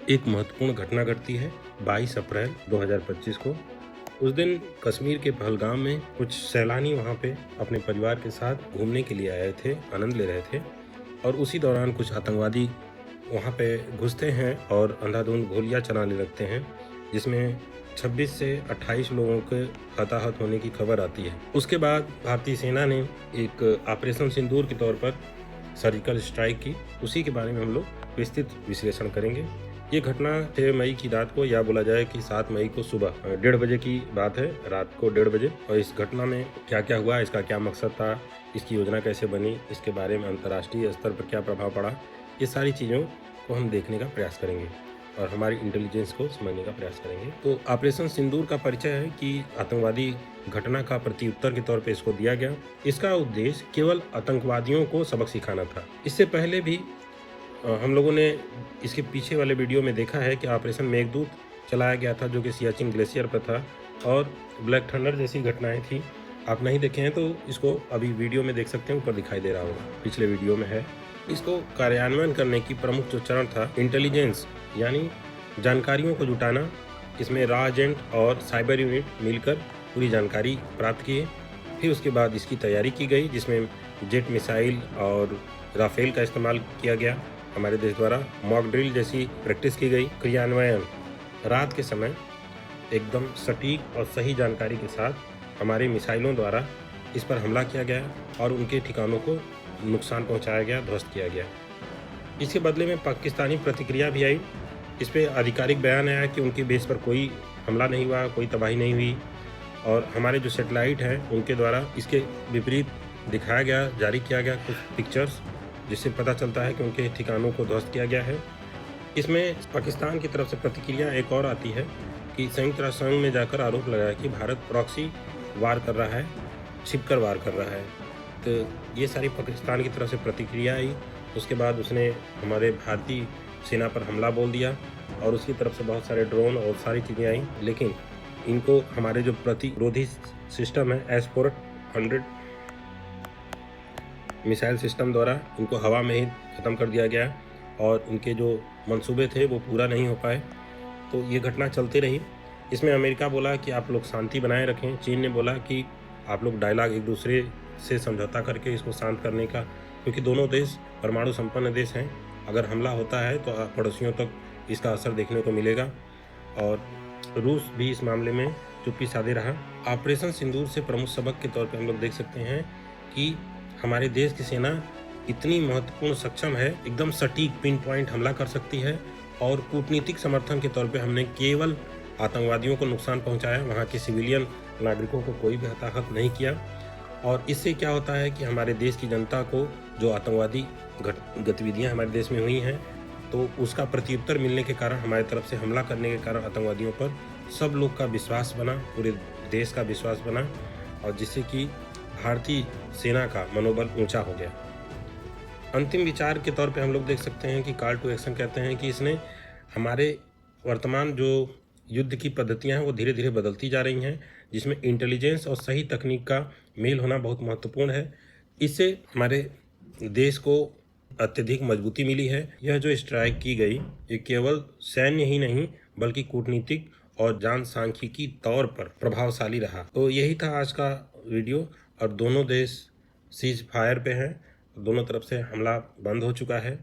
एक महत्वपूर्ण घटना घटती है 22 अप्रैल 2025 को। उस दिन कश्मीर के पहलगाम में कुछ सैलानी वहाँ पे अपने परिवार के साथ घूमने के लिए आए थे, आनंद ले रहे थे और उसी दौरान कुछ आतंकवादी वहाँ पे घुसते हैं और अंधाधुंध गोलियां चलाने लगते हैं, जिसमें 26 से 28 लोगों के हताहत होने की खबर आती है। उसके बाद भारतीय सेना ने एक ऑपरेशन सिंदूर के तौर पर सर्जिकल स्ट्राइक की। उसी के बारे में हम लोग विस्तृत विश्लेषण करेंगे। ये घटना 6 मई की रात को, या बोला जाए कि 7 मई को सुबह 1:30 बजे की बात है, रात को 1:30 बजे। और इस घटना में क्या क्या हुआ, इसका क्या मकसद था, इसकी योजना कैसे बनी, इसके बारे में अंतर्राष्ट्रीय स्तर पर क्या प्रभाव पड़ा, ये सारी चीज़ों को हम देखने का प्रयास करेंगे और हमारी इंटेलिजेंस को समझने का प्रयास करेंगे। तो ऑपरेशन सिंदूर का परिचय है कि आतंकवादी घटना का प्रत्युत्तर के तौर पे इसको दिया गया। इसका उद्देश्य केवल आतंकवादियों को सबक सिखाना था। इससे पहले भी हम लोगों ने इसके पीछे वाले वीडियो में देखा है कि ऑपरेशन मेघदूत चलाया गया था, जो कि सियाचिन ग्लेशियर पर था, और ब्लैक थंडर जैसी घटनाएं थी। आप नहीं देखे हैं तो इसको अभी वीडियो में देख सकते हैं, ऊपर दिखाई दे रहा होगा, पिछले वीडियो में है। इसको कार्यान्वयन करने की प्रमुख जो चरण था, इंटेलिजेंस यानी जानकारियों को जुटाना। इसमें रॉ एजेंट और साइबर यूनिट मिलकर पूरी जानकारी प्राप्त किए। फिर उसके बाद इसकी तैयारी की गई, जिसमें जेट मिसाइल और राफेल का इस्तेमाल किया गया हमारे देश द्वारा। मॉक ड्रिल जैसी प्रैक्टिस की गई। क्रियान्वयन रात के समय एकदम सटीक और सही जानकारी के साथ हमारे मिसाइलों द्वारा इस पर हमला किया गया और उनके ठिकानों को नुकसान पहुंचाया गया, ध्वस्त किया गया। इसके बदले में पाकिस्तानी प्रतिक्रिया भी आई। इस पर आधिकारिक बयान आया कि उनकी बेस पर कोई हमला नहीं हुआ, कोई तबाही नहीं हुई, और हमारे जो सैटेलाइट हैं उनके द्वारा इसके विपरीत दिखाया गया, जारी किया गया कुछ पिक्चर्स, जिससे पता चलता है कि उनके ठिकानों को ध्वस्त किया गया है। इसमें पाकिस्तान की तरफ से प्रतिक्रिया एक और आती है कि संयुक्त राष्ट्र संघ में जाकर आरोप लगाया कि भारत प्रॉक्सी वार कर रहा है, छिपकर वार कर रहा है। तो ये सारी पाकिस्तान की तरफ से प्रतिक्रिया आई। उसके बाद उसने हमारे भारतीय सेना पर हमला बोल दिया और उसकी तरफ से बहुत सारे ड्रोन और सारी चीज़ें आई, लेकिन इनको हमारे जो प्रतिरोधी सिस्टम है S-400 मिसाइल सिस्टम द्वारा इनको हवा में ही ख़त्म कर दिया गया और इनके जो मंसूबे थे वो पूरा नहीं हो पाए। तो ये घटना चलती रही। इसमें अमेरिका बोला कि आप लोग शांति बनाए रखें, चीन ने बोला कि आप लोग डायलॉग एक दूसरे से समझौता करके इसको शांत करने का, क्योंकि दोनों देश परमाणु संपन्न देश हैं। अगर हमला होता है तो पड़ोसियों तक इसका असर देखने को मिलेगा, और रूस भी इस मामले में चुप्पी साधे रहा। ऑपरेशन सिंदूर से प्रमुख सबक के तौर पर हम लोग देख सकते हैं कि हमारे देश की सेना इतनी महत्वपूर्ण सक्षम है, एकदम सटीक पिन पॉइंट हमला कर सकती है, और कूटनीतिक समर्थन के तौर पे हमने केवल आतंकवादियों को नुकसान पहुंचाया, वहां के सिविलियन नागरिकों को कोई भी हताहत नहीं किया। और इससे क्या होता है कि हमारे देश की जनता को जो आतंकवादी गतिविधियां हमारे देश में हुई हैं, तो उसका प्रत्युत्तर मिलने के कारण, हमारे तरफ से हमला करने के कारण आतंकवादियों पर सब लोग का विश्वास बना, पूरे देश का विश्वास बना, और जिससे कि भारतीय सेना का मनोबल ऊंचा हो गया। अंतिम विचार के तौर पे हम लोग देख सकते हैं कि कॉल टू एक्शन कहते हैं कि इसने हमारे वर्तमान जो युद्ध की पद्धतियां हैं वो धीरे धीरे बदलती जा रही हैं, जिसमें इंटेलिजेंस और सही तकनीक का मेल होना बहुत महत्वपूर्ण है। इससे हमारे देश को अत्यधिक मजबूती मिली है। यह जो स्ट्राइक की गई, ये केवल सैन्य ही नहीं बल्कि कूटनीतिक और जनसांख्यिकी तौर पर प्रभावशाली रहा। तो यही था आज का वीडियो, और दोनों देश सीज फायर पे हैं, दोनों तरफ से हमला बंद हो चुका है।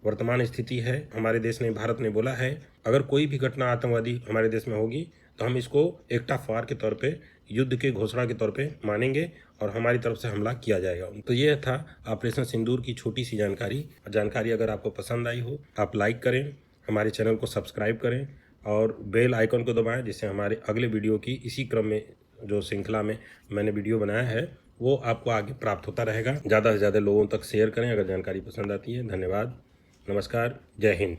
वर्तमान स्थिति है, हमारे देश ने, भारत ने बोला है, अगर कोई भी घटना आतंकवादी हमारे देश में होगी तो हम इसको एक्ट ऑफ वार के तौर पे, युद्ध के घोषणा के तौर पे मानेंगे और हमारी तरफ से हमला किया जाएगा। तो यह था ऑपरेशन सिंदूर की छोटी सी जानकारी। अगर आपको पसंद आई हो, आप लाइक करें, हमारे चैनल को सब्सक्राइब करें और बेल आइकन को दबाएं, जिससे हमारे अगले वीडियो की इसी क्रम में जो श्रृंखला में मैंने वीडियो बनाया है वो आपको आगे प्राप्त होता रहेगा। ज़्यादा से ज़्यादा लोगों तक शेयर करें अगर जानकारी पसंद आती है। धन्यवाद, नमस्कार, जय हिंद।